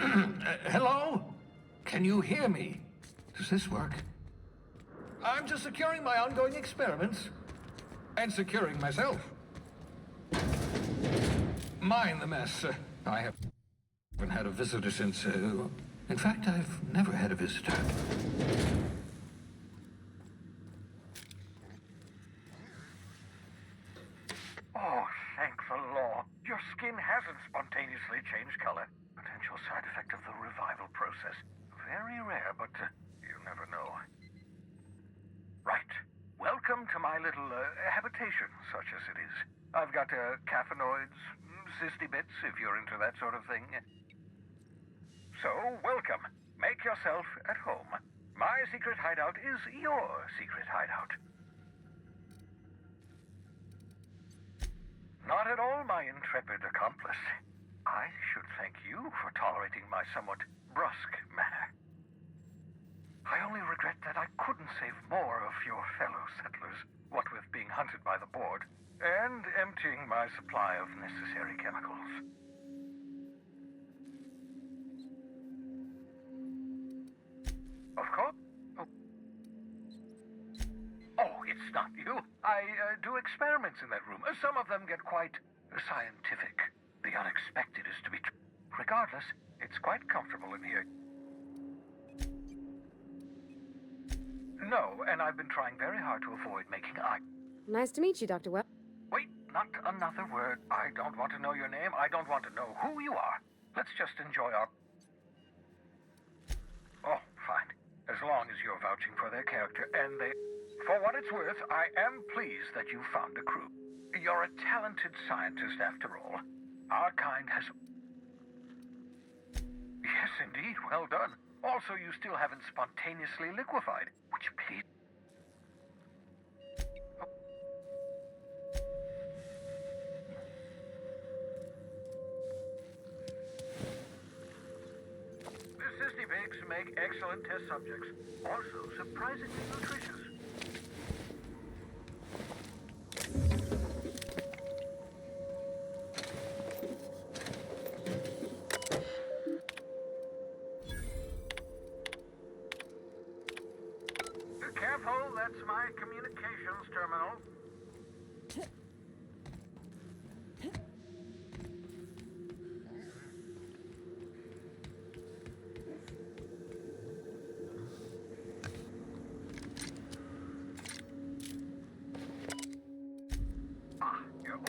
Hello? Can you hear me? Does this work? I'm just securing my ongoing experiments. And securing myself. Mind the mess. I haven't had a visitor since... in fact, I've never had a visitor. Oh, thank the law. Your skin hasn't spontaneously changed color. Potential side effect of the revival process. Very rare, but you never know. Right. Welcome to my little habitation, such as it is. I've got caffeinoids, cysty bits, if you're into that sort of thing. So, welcome. Make yourself at home. My secret hideout is your secret hideout. Not at all, my intrepid accomplice. I should thank you for tolerating my somewhat brusque manner. I only regret that I couldn't save more of your fellow settlers, what with being hunted by the board, and emptying my supply of necessary chemicals. Of course. Oh, it's not you. I do experiments in that room. Some of them get quite scientific. The unexpected is to be true. Regardless, it's quite comfortable in here. No, and I've been trying very hard to avoid making eye. Nice to meet you, Dr. Webb. Wait, not another word. I don't want to know your name. I don't want to know who you are. Let's just enjoy our... Oh, fine. As long as you're vouching for their character and they... For what it's worth, I am pleased that you found a crew. You're a talented scientist after all. Our kind has... Yes, indeed. Well done. Also, you still haven't spontaneously liquefied, which please... The cysty pigs make excellent test subjects. Also, surprisingly nutritious. Careful, that's my communications terminal. Ah, you're...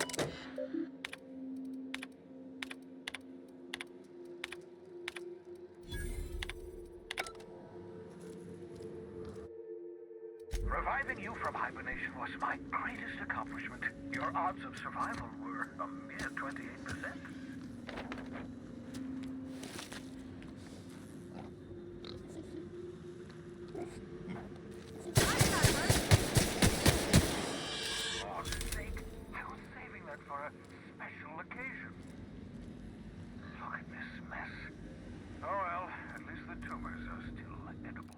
Reviving you from hibernation was my greatest accomplishment. Your odds of survival were a mere 28%. Lord's sake, I was saving that for a special occasion. Look at this mess. Oh well, at least the tumors are still edible.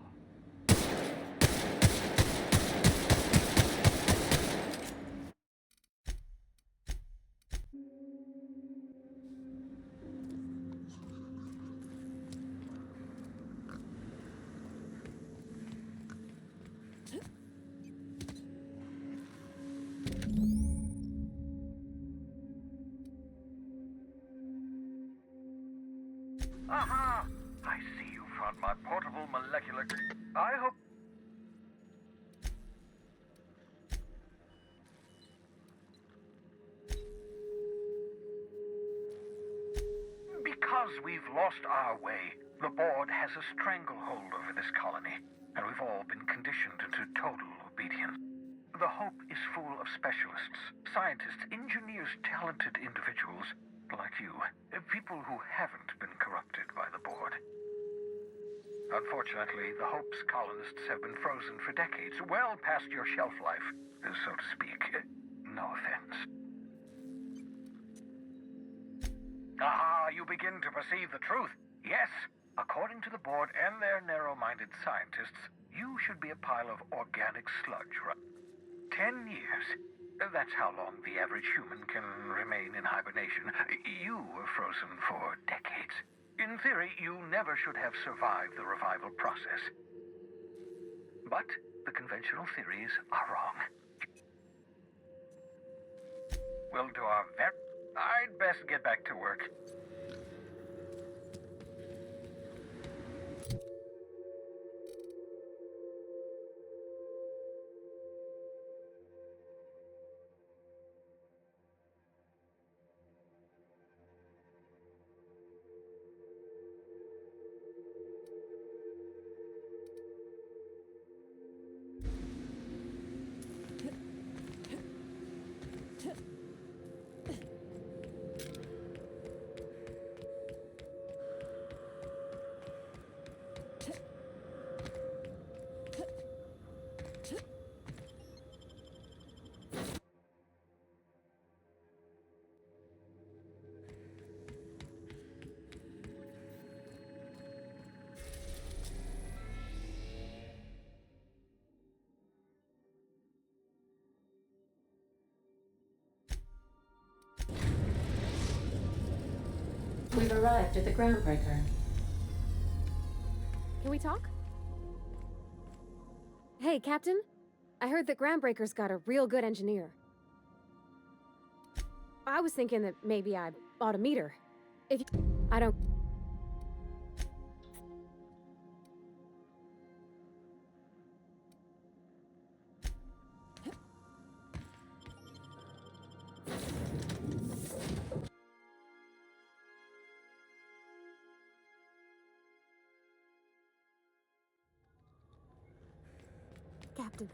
Aha! I see you found my portable molecular... I hope... Because we've lost our way, the board has a stranglehold over this colony, and we've all been conditioned into total obedience. The Hope is full of specialists, scientists, engineers, talented individuals like you, people who haven't been corrupted by the board. Unfortunately, the Hope's colonists have been frozen for decades, well past your shelf life, so to speak. No offense. Ah, you begin to perceive the truth. Yes, according to the board and their narrow-minded scientists, you should be a pile of organic sludge. 10 years. That's how long the average human can remain in hibernation. You were frozen for decades. In theory, you never should have survived the revival process. But the conventional theories are wrong. We'll do our very... I'd best get back to work. We've arrived at the Groundbreaker. Can we talk? Hey, Captain. I heard that Groundbreaker's got a real good engineer. I was thinking that maybe I ought to meet her. If you... I don't... Captain.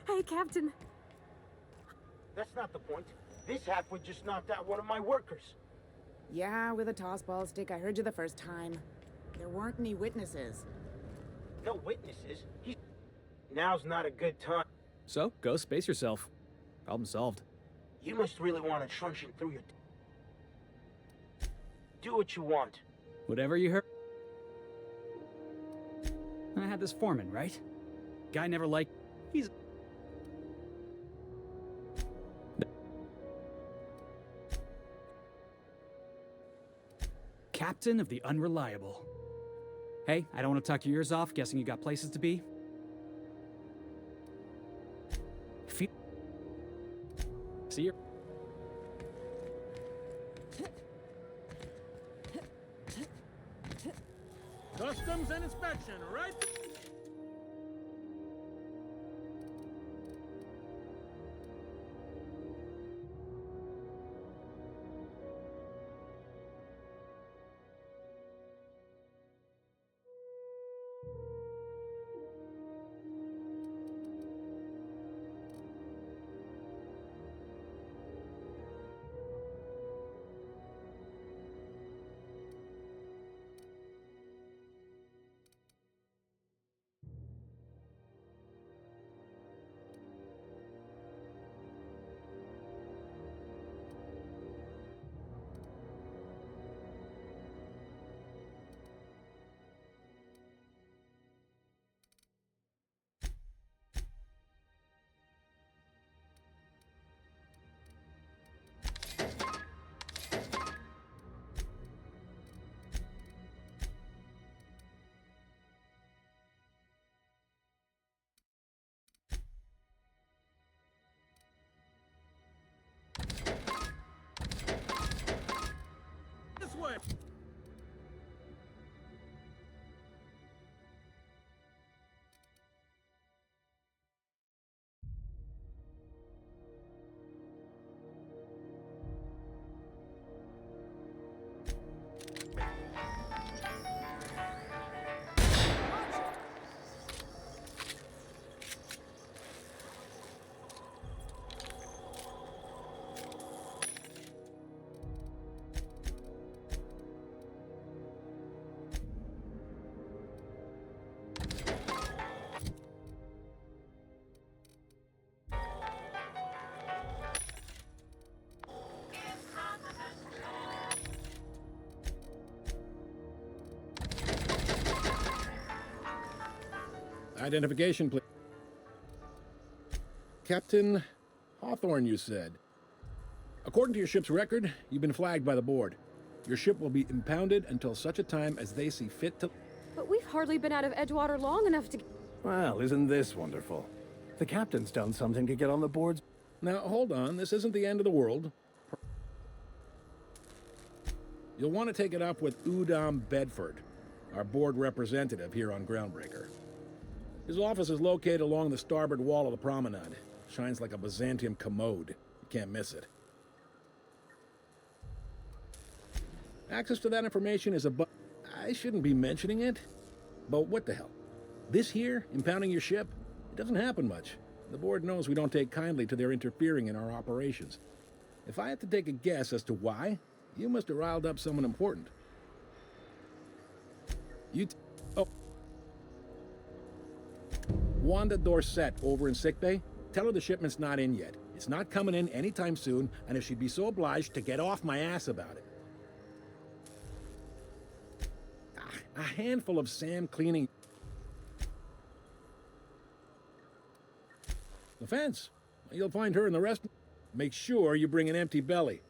Hey, Captain. That's not the point. This halfwit just knocked out one of my workers. Yeah, with a tossball stick. I heard you the first time. There weren't any witnesses. No witnesses. Now's not a good time. So, go space yourself. Problem solved. You must really want a truncheon through your... Do what you want. Whatever you heard. I had this foreman, right? Guy never liked... He's... Captain of the Unreliable. Hey, I don't want to tuck your ears off, guessing you got places to be. See you. Customs and inspection, right? This way. Identification, please. Captain Hawthorne, you said. According to your ship's record, you've been flagged by the board. Your ship will be impounded until such a time as they see fit to... But we've hardly been out of Edgewater long enough to... Well, isn't this wonderful? The captain's done something to get on the boards. Now, hold on. This isn't the end of the world. You'll want to take it up with Udom Bedford, our board representative here on Groundbreaker. His office is located along the starboard wall of the promenade. Shines like a Byzantium commode. You can't miss it. Access to that information is I shouldn't be mentioning it, but what the hell? This here, impounding your ship, it doesn't happen much. The board knows we don't take kindly to their interfering in our operations. If I had to take a guess as to why, you must have riled up someone important. Oh. Wanda Dorset over in sickbay? Tell her the shipment's not in yet. It's not coming in anytime soon, and if she'd be so obliged to get off my ass about it. A handful of Sam cleaning... The fence. You'll find her and the rest. Make sure you bring an empty belly.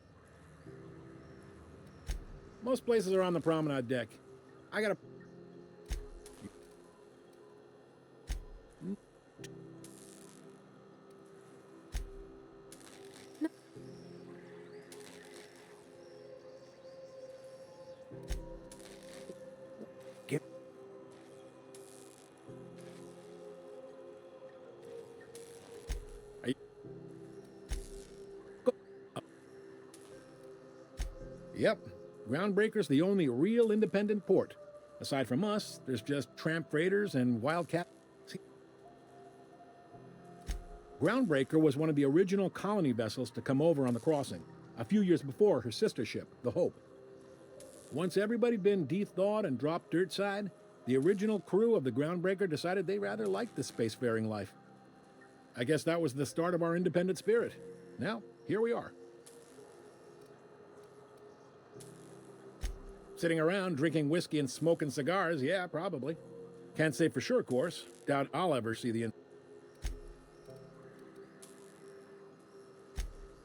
Most places are on the promenade deck. I gotta... Yep. Groundbreaker's the only real independent port. Aside from us, there's just tramp freighters and wildcat... Groundbreaker was one of the original colony vessels to come over on the crossing, a few years before her sister ship, the Hope. Once everybody'd been de-thawed and dropped dirtside, the original crew of the Groundbreaker decided they rather liked the spacefaring life. I guess that was the start of our independent spirit. Now, here we are. Sitting around drinking whiskey and smoking cigars, yeah, probably. Can't say for sure, of course. Doubt I'll ever see the...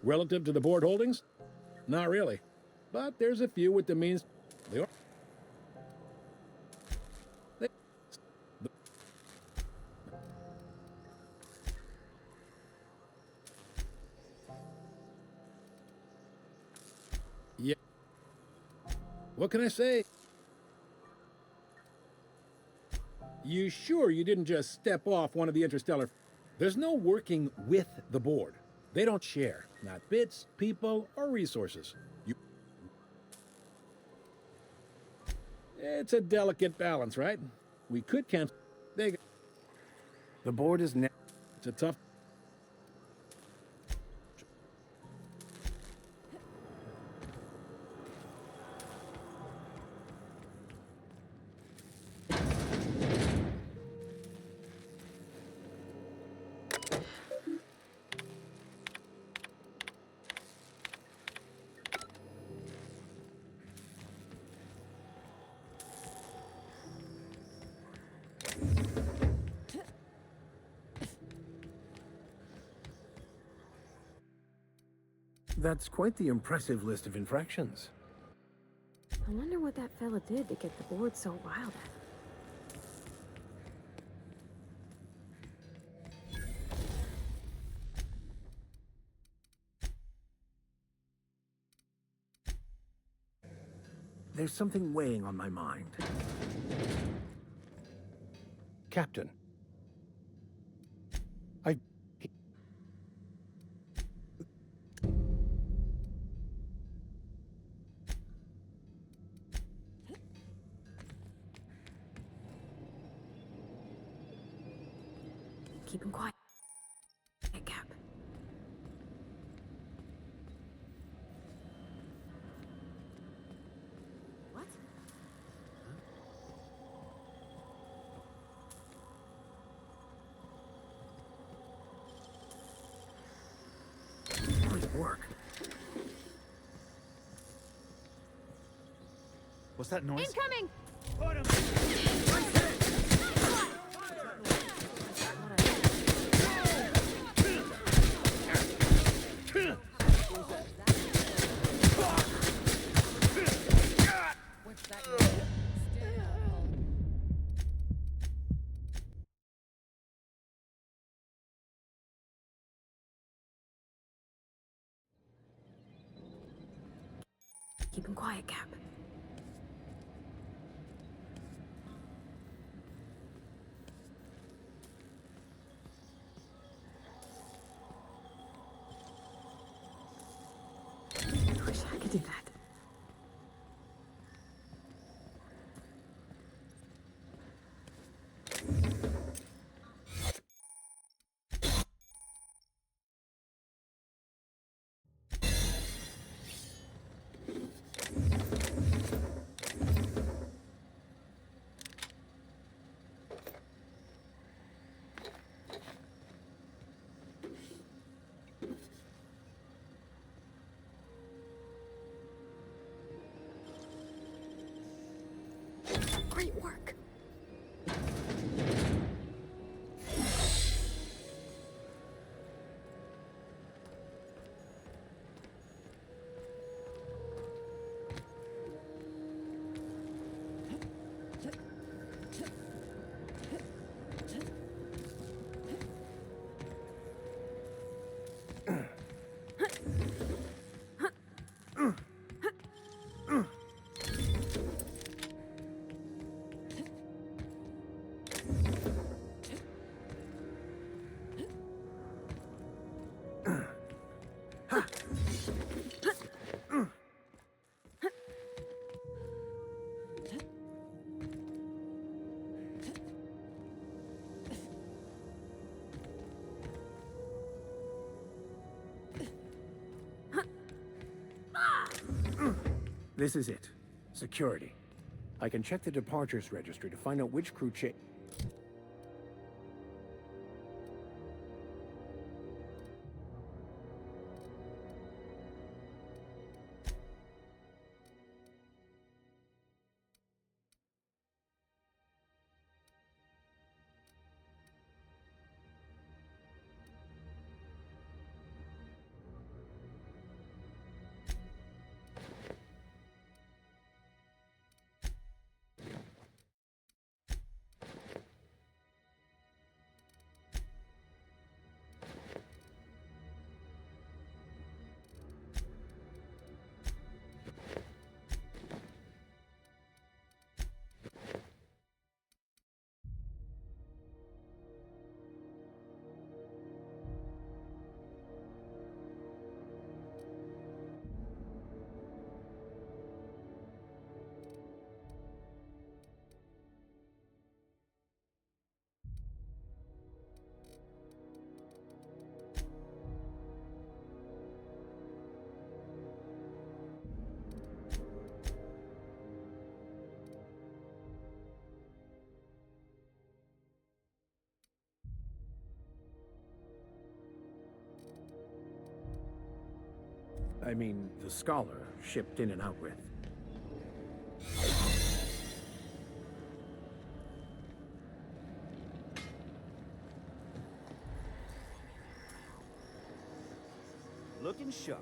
Relative to the board holdings? Not really. But there's a few with the means... They are... Yeah. What can I say? You sure you didn't just step off one of the interstellar... There's no working with the board. They don't share. Not bits, people, or resources. It's a delicate balance, right? We could cancel... The board is... It's a tough... That's quite the impressive list of infractions. I wonder what that fella did to get the board so riled at him. There's something weighing on my mind. Captain. Keep him quiet. Hey, Cap. What? Nice work. What's that noise? Incoming! Keep him quiet, Cap. I wish I could do that. Great work. This is it. Security. I can check the departures registry to find out which crew I mean, the Scholar shipped in and out with. Looking sharp.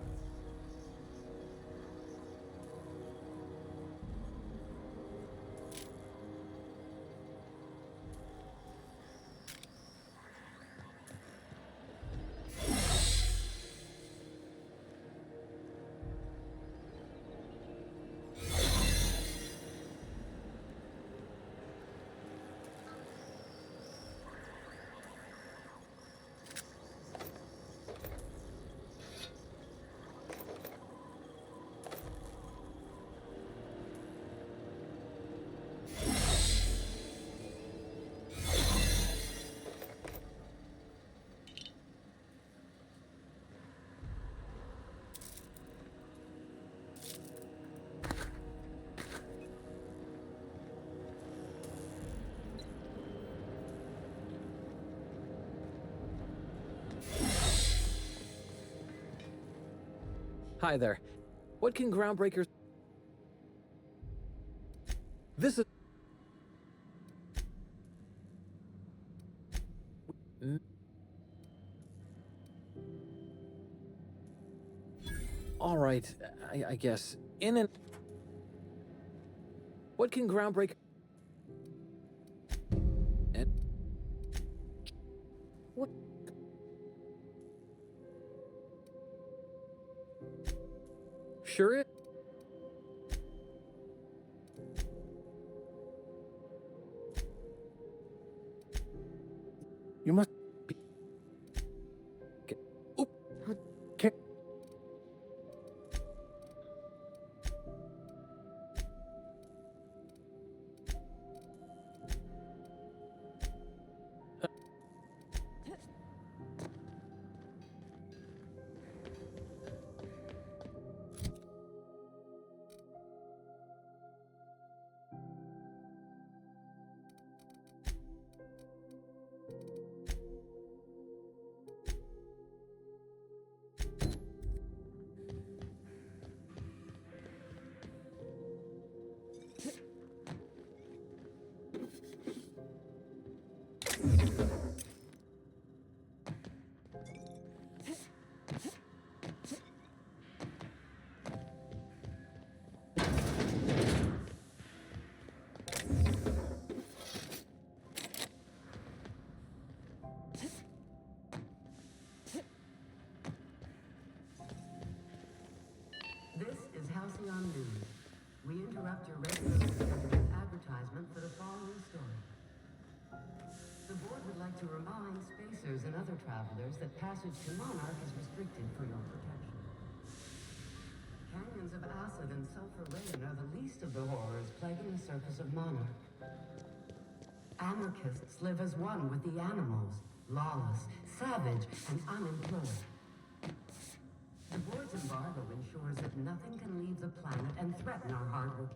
Hi there. What can Groundbreakers... This is... All right, I guess. In and... What can Groundbreaker... And... What? Sure it... Halcyon News. We interrupt your regularly scheduled advertisement for the following story. The board would like to remind spacers and other travelers that passage to Monarch is restricted for your protection. Canyons of acid and sulfur rain are the least of the horrors plaguing the surface of Monarch. Anarchists live as one with the animals, lawless, savage, and unemployed. The board's embargo ensures that nothing can leave the planet and threaten our hard work.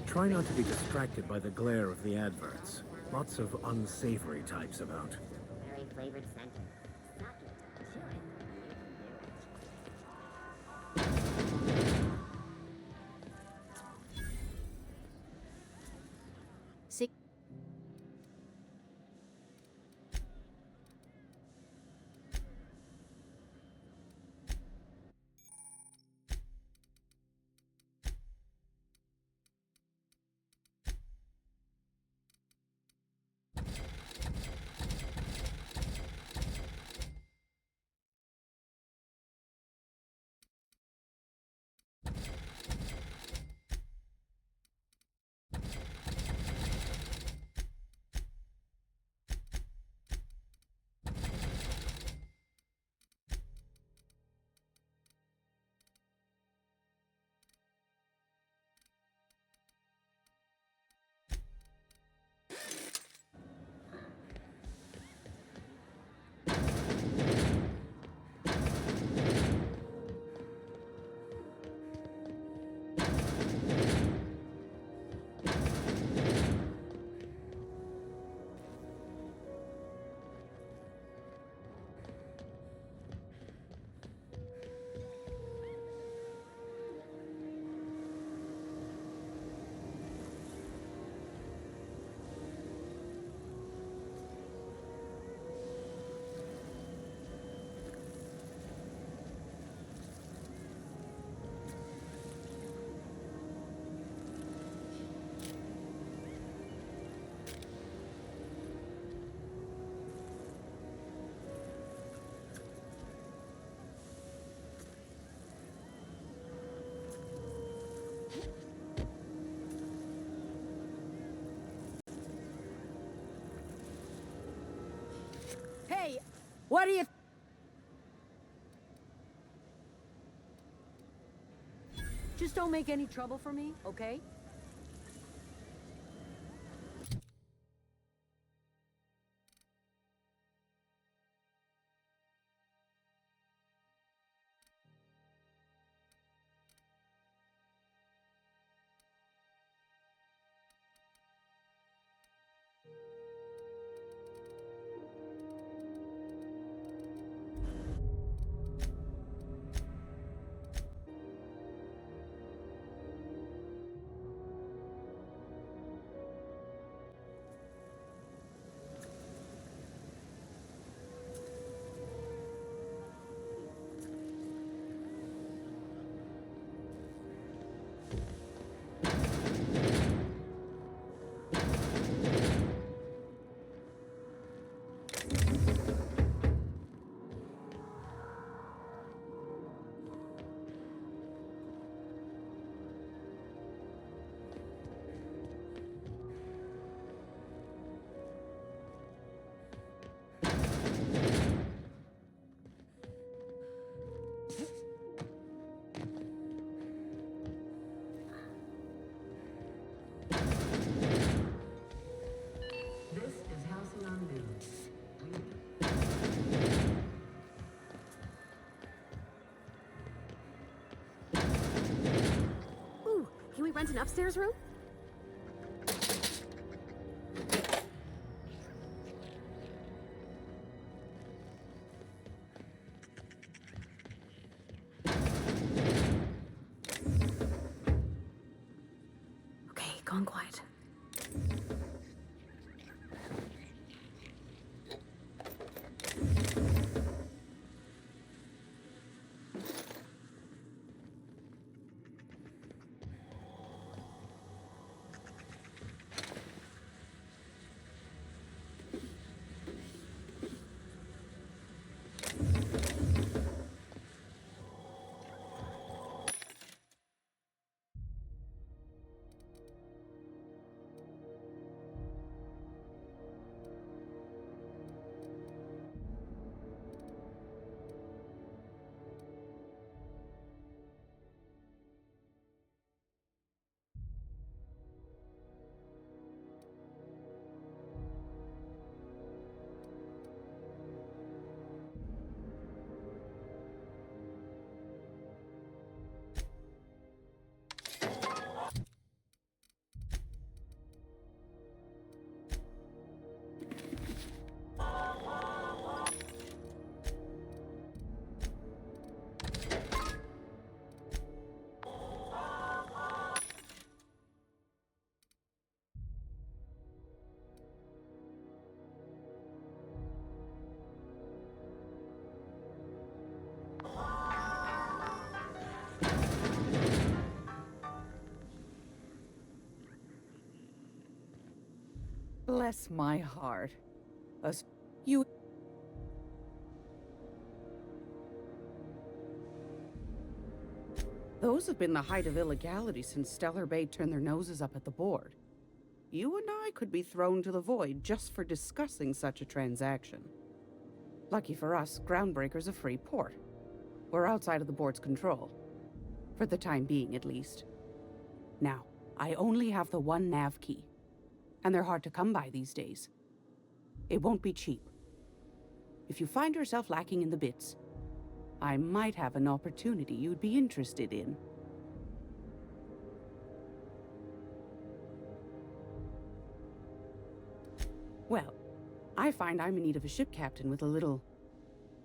Try not to be distracted by the glare of the adverts. Lots of unsavory types about. Very flavored center. Suck it. Chew it. You can do it. Sick. Hey, what do you... Just don't make any trouble for me, okay? Rent an upstairs room? Okay, gone quiet. Bless my heart. You... Those have been the height of illegality since Stellar Bay turned their noses up at the board. You and I could be thrown to the void just for discussing such a transaction. Lucky for us, Groundbreaker's a free port. We're outside of the board's control. For the time being, at least. Now, I only have the one nav key. And they're hard to come by these days. It won't be cheap. If you find yourself lacking in the bits, I might have an opportunity you'd be interested in. Well, I find I'm in need of a ship captain with a little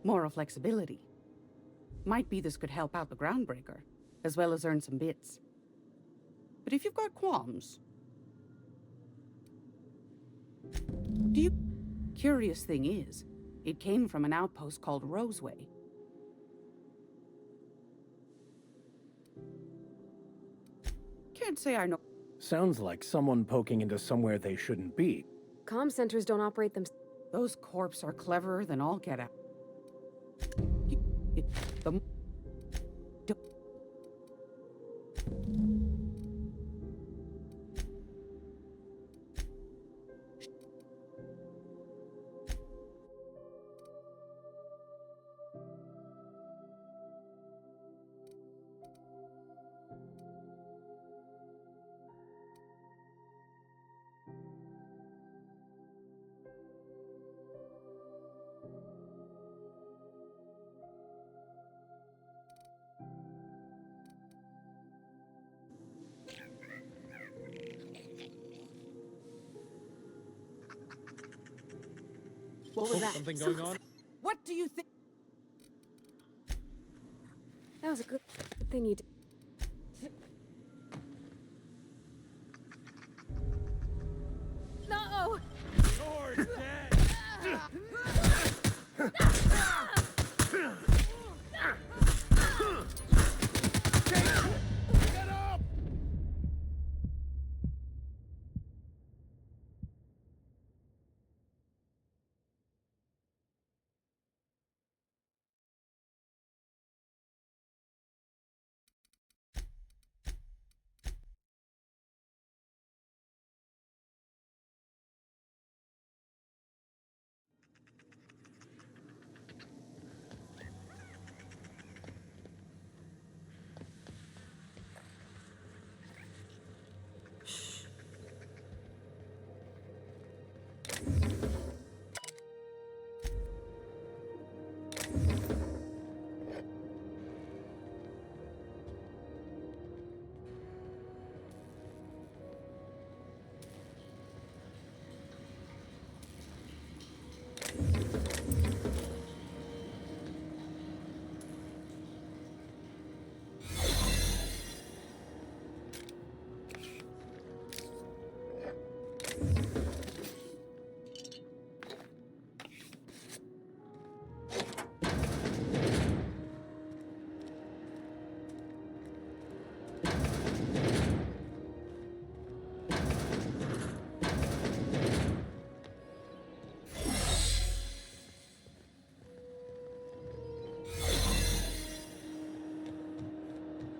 moral flexibility. Might be this could help out the Groundbreaker, as well as earn some bits. But if you've got qualms... Do you... Curious thing is, it came from an outpost called Roseway. Can't say I know... Sounds like someone poking into somewhere they shouldn't be. Comm centers don't operate them. Those corps are cleverer than all get out. The... What was that? Something going on? What do you think? That was a good thing you did. No! You're dead! Get up!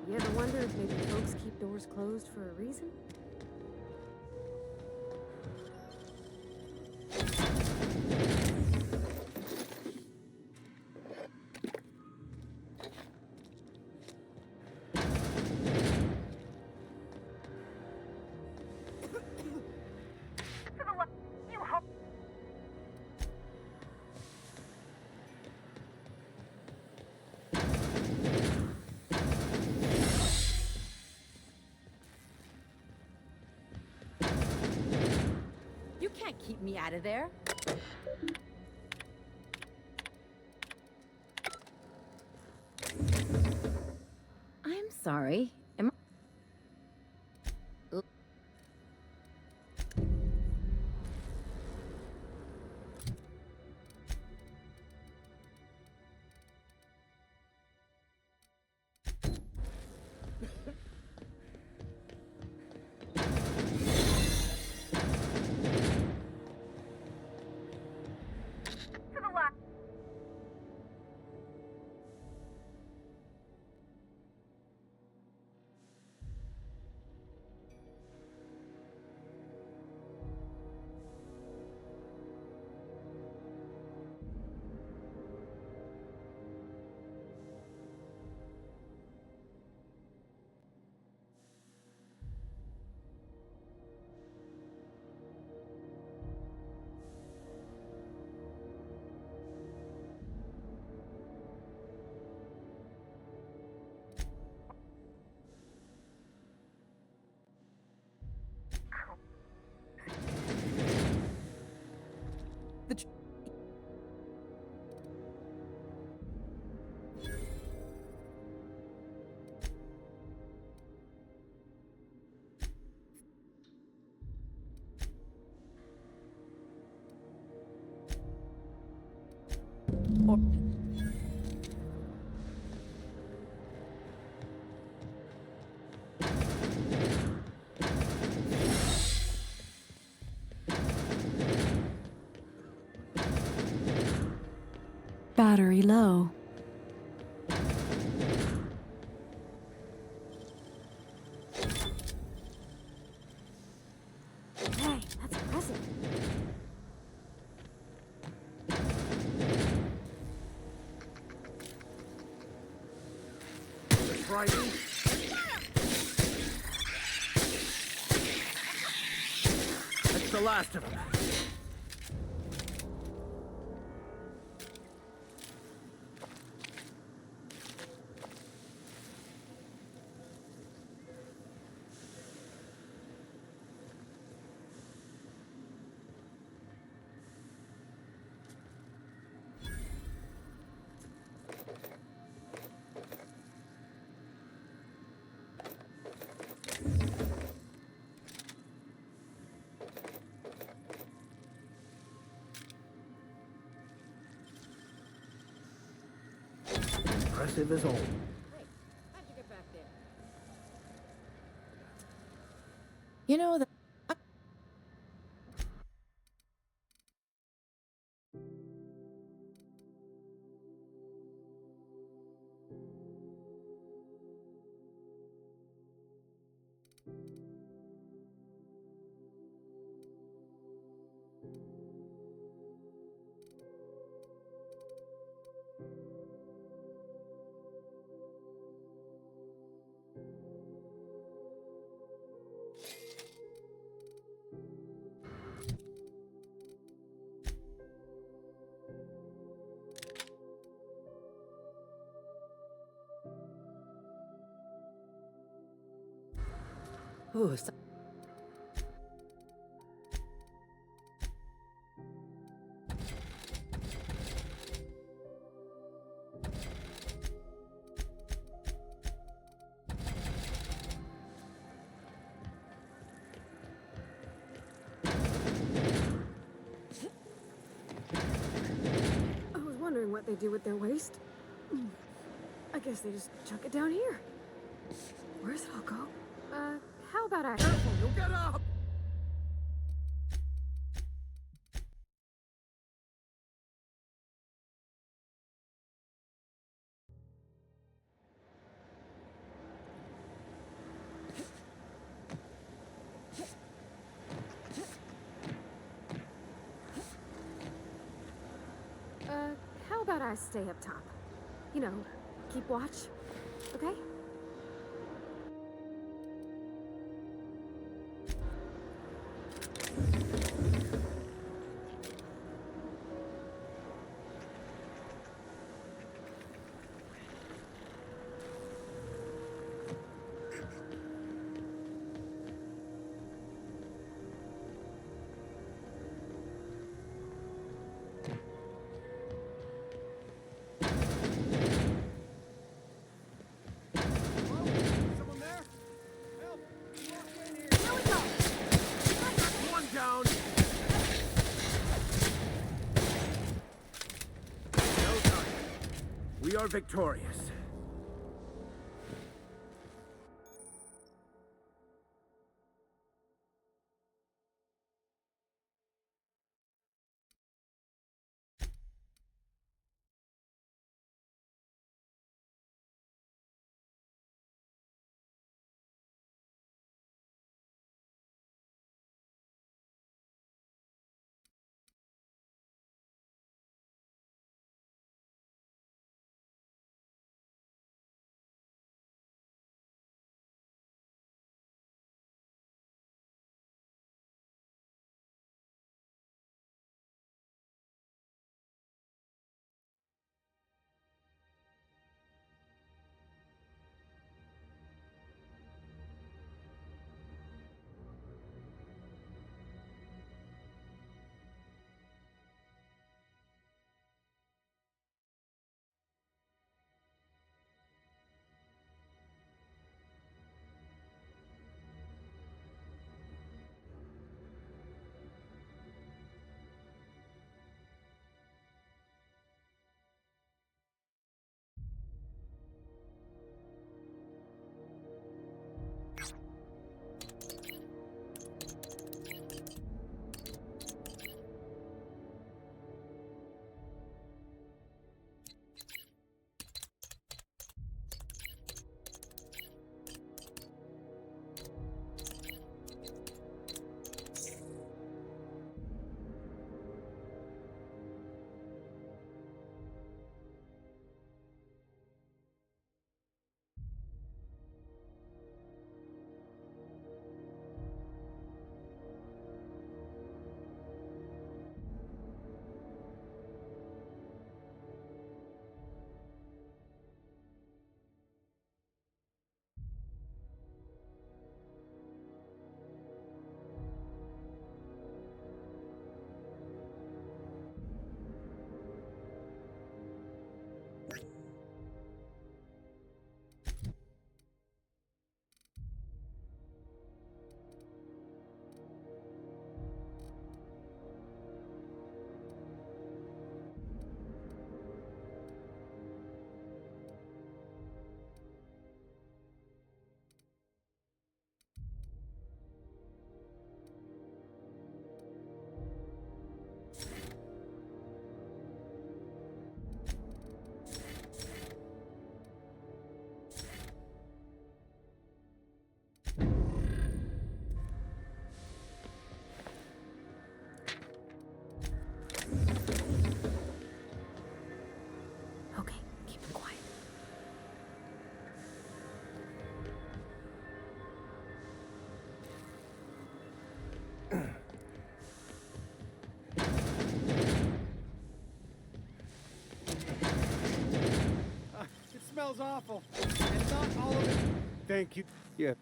You ever wonder if maybe folks keep doors closed for a reason? You can't keep me out of there. I'm sorry. Am I... or... Battery low. Hey, that's impressive. Frightened? That's the last of them. Impressive as old. How'd you get back there? You know that. Ooh, I was wondering what they do with their waste. I guess they just chuck it down here. Where's it all go? How about I... Careful, you'll get up! How about I stay up top? You know, keep watch, okay? One down! Well done. We are victorious. smells awful. And not all of it. Thank you. Yeah.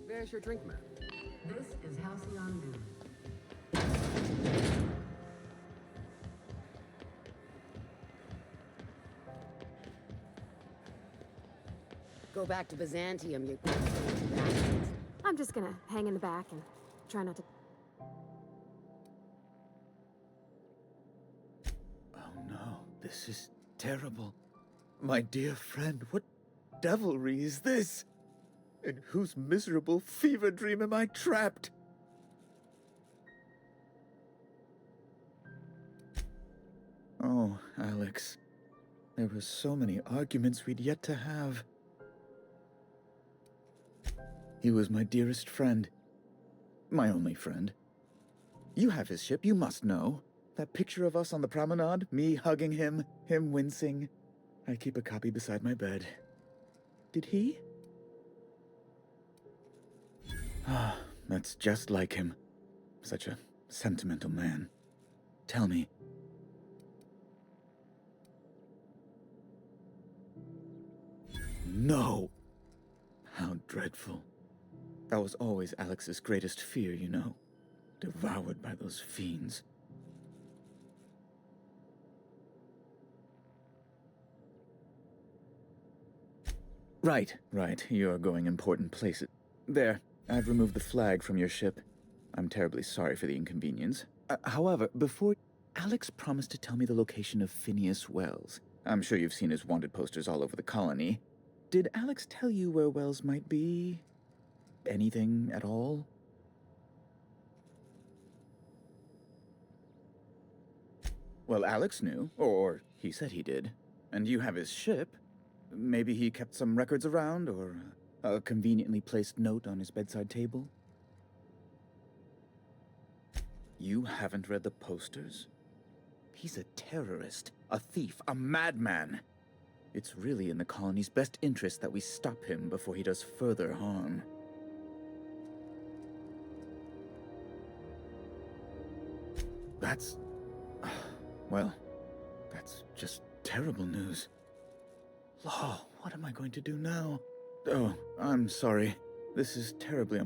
There's your drink, man. This is Halcyon News. Go back to Byzantium, you bastards. I'm just gonna hang in the back and try not to. Oh no, this is terrible. My dear friend, what devilry is this? In whose miserable fever dream am I trapped? Oh, Alex. There were so many arguments we'd yet to have. He was my dearest friend. My only friend. You have his ship, you must know. That picture of us on the promenade, me hugging him, him wincing. I keep a copy beside my bed. Did he? Ah, that's just like him. Such a sentimental man. Tell me. No! How dreadful. That was always Alex's greatest fear, you know. Devoured by those fiends. Right. You're going important places. There, I've removed the flag from your ship. I'm terribly sorry for the inconvenience. However, before... Alex promised to tell me the location of Phineas Wells. I'm sure you've seen his wanted posters all over the colony. Did Alex tell you where Wells might be? Anything at all? Well, Alex knew, or he said he did. And you have his ship. Maybe he kept some records around, or a conveniently placed note on his bedside table? You haven't read the posters? He's a terrorist, a thief, a madman. It's really in the colony's best interest that we stop him before he does further harm. That's... well, that's just terrible news. Law, what am I going to do now? Oh, I'm sorry. This is terribly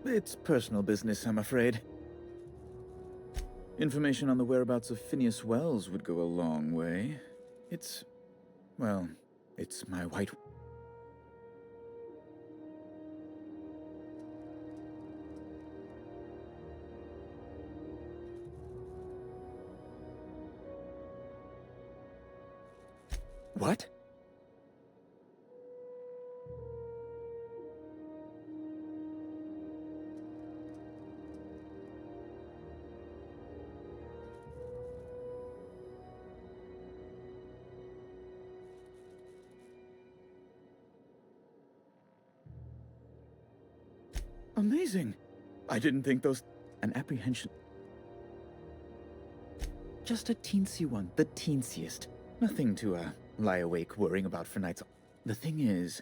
It's personal business, I'm afraid. Information on the whereabouts of Phineas Wells would go a long way. It's my white... What? Amazing! I didn't think those... An apprehension... Just a teensy one, the teensiest. Nothing to, lie awake worrying about for nights. The thing is,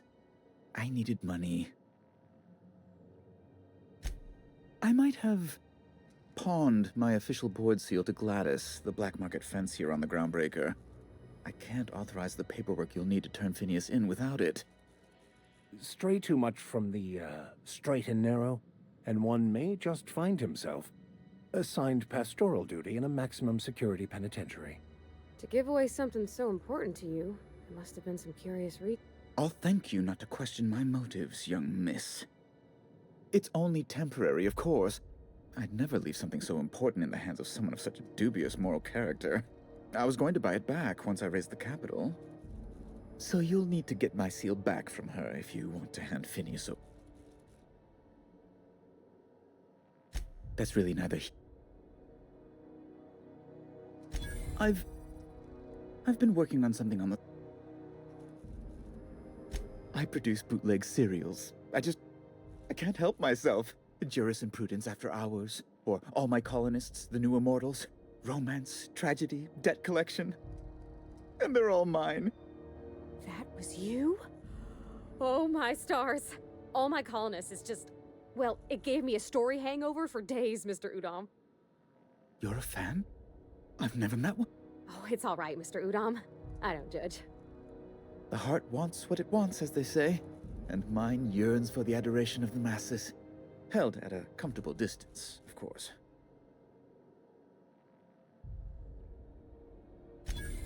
I needed money. I might have pawned my official board seal to Gladys, the black market fancier on the Groundbreaker. I can't authorize the paperwork you'll need to turn Phineas in without it. Stray too much from the straight and narrow, and one may just find himself assigned pastoral duty in a maximum security penitentiary. To give away something so important to you, there must have been some curious I'll thank you not to question my motives, young miss. It's only temporary, of course. I'd never leave something so important in the hands of someone of such a dubious moral character. I was going to buy it back once I raised the capital. So you'll need to get my seal back from her if you want to hand Phineas over. That's really neither I've been working on something on the... I produce bootleg serials. I can't help myself. Jurisprudence After Hours, or All My Colonists, The New Immortals, romance, tragedy, debt collection. And they're all mine. That was you? Oh my stars. All My Colonists is just... Well, it gave me a story hangover for days, Mr. Udom. You're a fan? I've never met one. Oh, it's all right, Mr. Udom. I don't judge. The heart wants what it wants, as they say, and mine yearns for the adoration of the masses. Held at a comfortable distance, of course.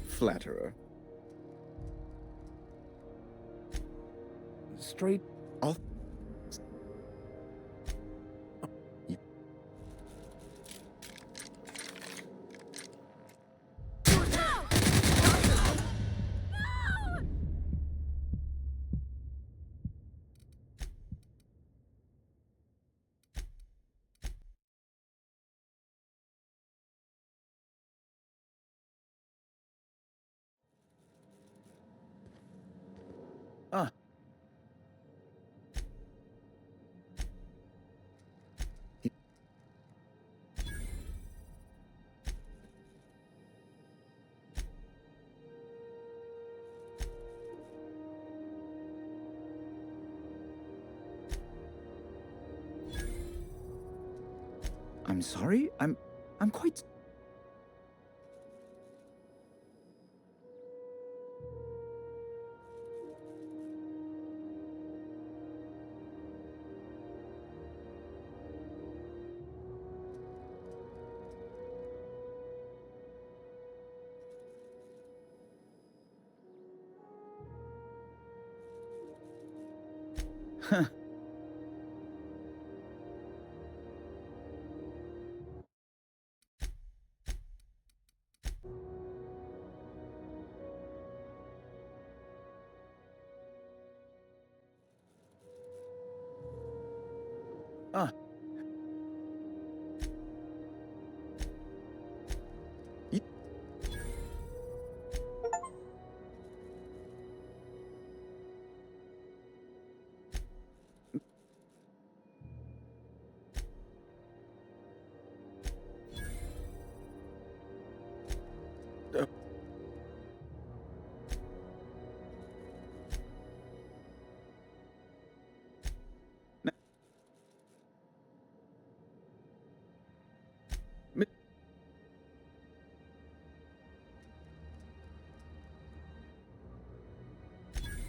Flatterer. Straight... I'll... Ah. I'm sorry? I'm quite... Huh. Ah.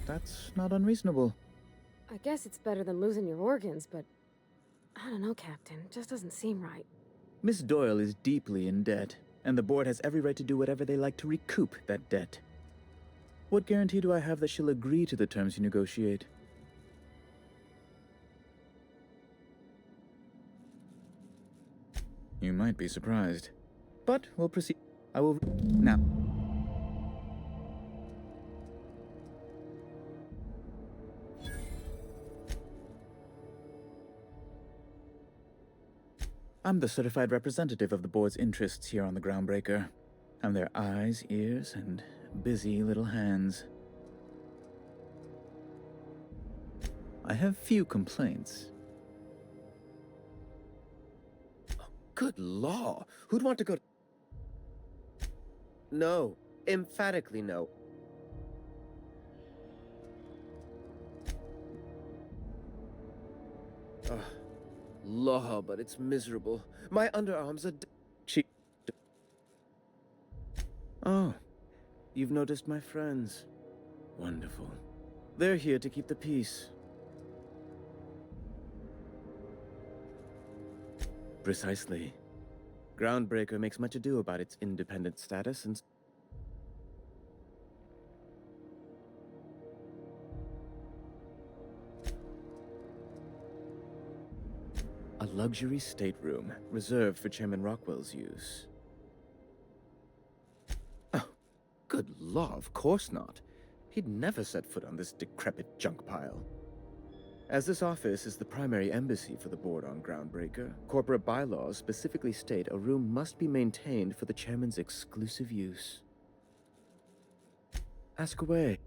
That's not unreasonable. I guess it's better than losing your organs, but... I don't know, Captain. It just doesn't seem right. Miss Doyle is deeply in debt, and the board has every right to do whatever they like to recoup that debt. What guarantee do I have that she'll agree to the terms you negotiate? You might be surprised. But we'll proceed. I will... Now... I'm the certified representative of the board's interests here on the Groundbreaker. I'm their eyes, ears, and busy little hands. I have few complaints. Good law! Who'd want to go... No. Emphatically no. Ugh. Law, but it's miserable. My underarms are... Oh. You've noticed my friends. Wonderful. They're here to keep the peace. Precisely. Groundbreaker makes much ado about its independent status and... A luxury stateroom reserved for Chairman Rockwell's use. Oh, good law, of course not. He'd never set foot on this decrepit junk pile. As this office is the primary embassy for the board on Groundbreaker, corporate bylaws specifically state a room must be maintained for the chairman's exclusive use. Ask away.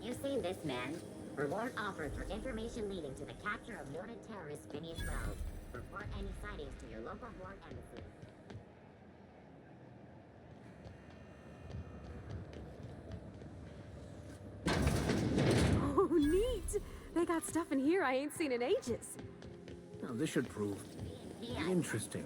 You've seen this, man. Reward offered for information leading to the capture of wanted terrorist Phineas Wells. Report any sightings to your local Horde embassy. Oh, neat! They got stuff in here I ain't seen in ages. Now, this should prove interesting.